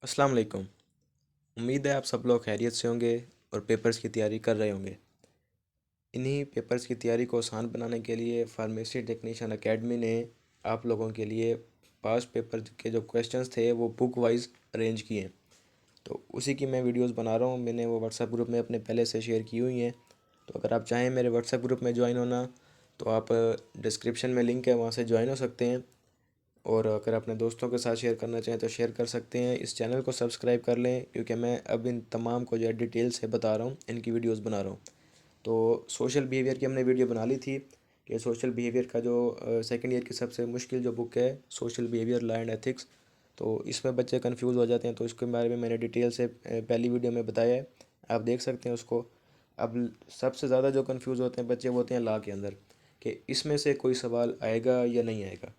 अस्सलाम वालेकुम। उम्मीद है आप सब लोग खैरियत से होंगे और पेपर्स की तैयारी कर रहे होंगे। इन्हीं पेपर्स की तैयारी को आसान बनाने के लिए फार्मेसी टेक्नीशियन एकेडमी ने आप लोगों के लिए पास्ट पेपर के जो क्वेश्चंस थे वो बुक वाइज अरेंज किए हैं। तो उसी की मैं वीडियोस बना रहा हूँ। मैंने वो व्हाट्सएप ग्रुप में अपने पहले से शेयर की हुई हैं। तो अगर आप चाहें मेरे व्हाट्सएप ग्रुप में ज्वाइन होना तो आप डिस्क्रिप्शन में लिंक है, वहाँ से ज्वाइन हो सकते हैं। और अगर अपने दोस्तों के साथ शेयर करना चाहें तो शेयर कर सकते हैं। इस चैनल को सब्सक्राइब कर लें क्योंकि मैं अब इन तमाम को जो है डिटेल से बता रहा हूँ, इनकी वीडियोस बना रहा हूँ। तो सोशल बिहेवियर की हमने वीडियो बना ली थी कि सोशल बिहेवियर का जो सेकंड ईयर की सबसे मुश्किल जो बुक है social behaviour law and ethics, तो इसमें बच्चे कंफ्यूज हो जाते हैं। तो इसके बारे में मैंने डिटेल से पहली वीडियो में बताया है, आप देख सकते हैं उसको। अब सबसे ज़्यादा जो कंफ्यूज होते हैं बच्चे वो होते हैं लॉ के अंदर कि इसमें से कोई सवाल आएगा या नहीं आएगा।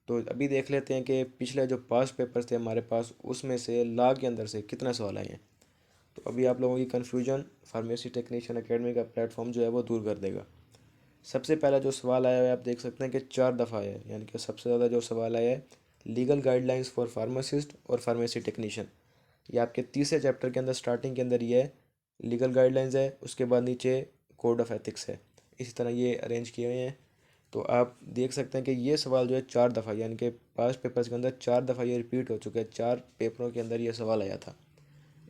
तो अभी देख लेते हैं कि पिछले जो पास्ट पेपर्स थे हमारे पास उसमें से लॉ के अंदर से कितने सवाल आए हैं। तो अभी आप लोगों की कन्फ्यूजन फार्मेसी टेक्नीशियन एकेडमी का प्लेटफॉर्म जो है वो दूर कर देगा। सबसे पहला जो सवाल आया है आप देख सकते हैं कि 4 दफ़ा आया है, यानी कि सबसे ज़्यादा जो सवाल आया है लीगल गाइडलाइंस फॉर फार्मासिस्ट और फार्मेसी टेक्नीशियन। ये आपके तीसरे चैप्टर के अंदर स्टार्टिंग के अंदर ये है, लीगल गाइडलाइंस है, उसके बाद नीचे कोड ऑफ एथिक्स है। इसी तरह ये अरेंज किए हुए हैं। तो आप देख सकते हैं कि ये सवाल जो है 4 दफ़ा, यानी कि पास्ट पेपर्स के अंदर 4 दफ़ा ये रिपीट हो चुका है। 4 पेपरों के अंदर ये सवाल आया था।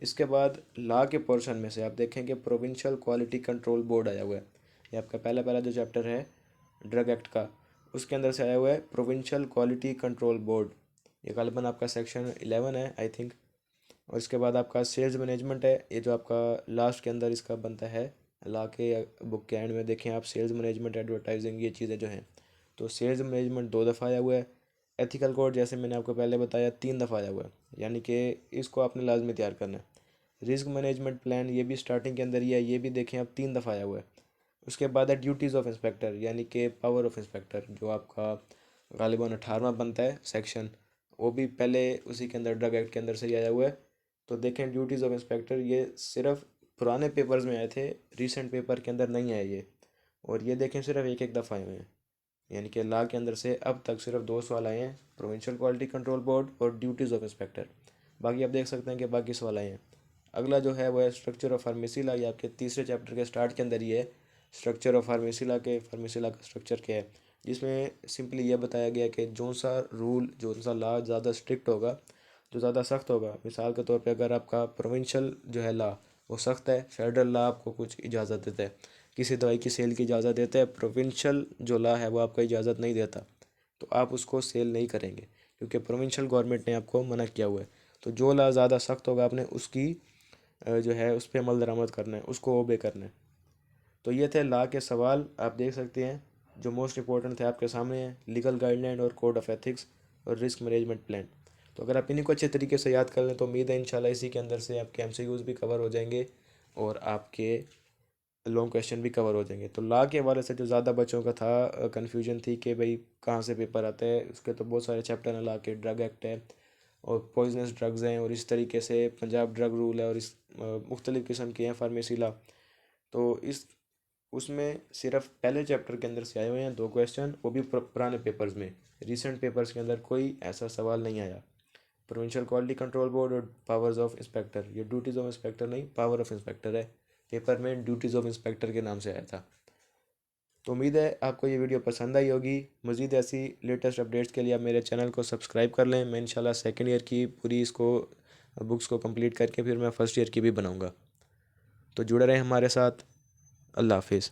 इसके बाद लॉ के पोर्शन में से आप देखें कि प्रोविंशियल क्वालिटी कंट्रोल बोर्ड आया हुआ है। ये आपका पहला पहला जो चैप्टर है ड्रग एक्ट का, उसके अंदर से आया हुआ है प्रोविंशियल क्वालिटी कंट्रोल बोर्ड। ये गालिबन आपका सेक्शन 11 है आई थिंक। और इसके बाद आपका सेल्स मैनेजमेंट है, ये जो आपका लास्ट के अंदर इसका बनता है। ला के बुक के एंड में देखें आप सेल्स मैनेजमेंट, एडवर्टाइजिंग, ये चीज़ें जो हैं। तो सेल्स मैनेजमेंट 2 दफ़ा आया हुआ है। एथिकल कोड जैसे मैंने आपको पहले बताया 3 दफ़ा आया हुआ है, यानी कि इसको आपने लाजमी तैयार करना है। रिस्क मैनेजमेंट प्लान ये भी स्टार्टिंग के अंदर ही है, ये भी देखें आप 3 दफ़ा आया हुआ है। उसके बाद है ड्यूटीज़ ऑफ इंस्पेक्टर, यानी कि पावर ऑफ इंस्पेक्टर, जो आपका गालिबन 18वां बनता है सेक्शन, वो भी पहले उसी के अंदर ड्रग एक्ट के अंदर से ही आया हुआ है। तो देखें ड्यूटीज़ ऑफ इंस्पेक्टर ये सिर्फ पुराने पेपर्स में आए थे, रीसेंट पेपर के अंदर नहीं आए ये। और ये देखें सिर्फ एक एक दफ़ा आए हुए हैं, यानी कि लॉ के अंदर से अब तक सिर्फ 2 सवाल आए हैं, प्रोविंशियल क्वालिटी कंट्रोल बोर्ड और ड्यूटीज़ ऑफ इंस्पेक्टर। बाकी आप देख सकते हैं कि बाकी सवाल आए हैं। अगला जो है वो है स्ट्रक्चर ऑफ फार्मेसी लॉ, ये आपके तीसरे चैप्टर के स्टार्ट के अंदर ही है। स्ट्रक्चर ऑफ फार्मेसी लॉ के फार्मेसी लॉ का स्ट्रक्चर क्या है, जिसमें सिंपली ये बताया गया कि जो सा रूल, जो सा लॉ ज़्यादा स्ट्रिक्ट होगा, जो ज़्यादा सख्त होगा, मिसाल के तौर पे अगर आपका प्रोविंशियल जो है लॉ वो सख्त है, फेडरल लॉ आपको कुछ इजाज़त देता है, किसी दवाई की सेल की इजाज़त देता है, प्रोविंशियल जो लॉ है वो आपको इजाज़त नहीं देता, तो आप उसको सेल नहीं करेंगे क्योंकि प्रोविंशियल गवर्नमेंट ने आपको मना किया हुआ है। तो जो लॉ ज़्यादा सख्त होगा आपने उसकी जो है उस पर अमल दरामद करना है, उसको ओबे करना है। तो ये थे लॉ के सवाल, आप देख सकते हैं जो मोस्ट इंपॉर्टेंट थे आपके सामने हैं, लीगल गाइडलाइन और कोड ऑफ एथिक्स और रिस्क मैनेजमेंट प्लान। तो अगर आप इन्हीं को अच्छे तरीके से याद कर लें तो उम्मीद है इंशाल्लाह इसी के अंदर से आपके एमसीक्यूज़ भी कवर हो जाएंगे और आपके लॉन्ग क्वेश्चन भी कवर हो जाएंगे। तो लॉ के हवाले से जो ज़्यादा बच्चों का था कन्फ्यूजन थी कि भाई कहाँ से पेपर आता है, उसके तो बहुत सारे चैप्टर हैं लॉ के, ड्रग एक्ट है और पॉइजनस ड्रग्स हैं और इस तरीके से पंजाब ड्रग रूल है और इस मुख्तलिफ़ किस्म के हैं फार्मेसी लॉ। तो इस उसमें सिर्फ पहले चैप्टर के अंदर से आए हुए हैं 2 क्वेश्चन, वो भी पुराने पेपर्स में। रीसेंट पेपर्स के अंदर कोई ऐसा सवाल नहीं आया। प्रोविंशियल क्वालिटी कंट्रोल बोर्ड और पावर्स ऑफ इंस्पेक्टर, ये ड्यूटीज़ ऑफ इंस्पेक्टर नहीं, पावर ऑफ इंस्पेक्टर है। पेपर में ड्यूटीज़ ऑफ इंस्पेक्टर के नाम से आया था। तो उम्मीद है आपको ये वीडियो पसंद आई होगी। मज़ीद ऐसी लेटेस्ट अपडेट्स के लिए आप मेरे चैनल को सब्सक्राइब कर लें। मैं इंशाल्लाह सेकेंड ईयर की पूरी इसको बुक्स को कंप्लीट करके फिर मैं फ़र्स्ट ईयर की भी बनाऊँगा। तो जुड़े रहें हमारे साथ। अल्लाह हाफिज़।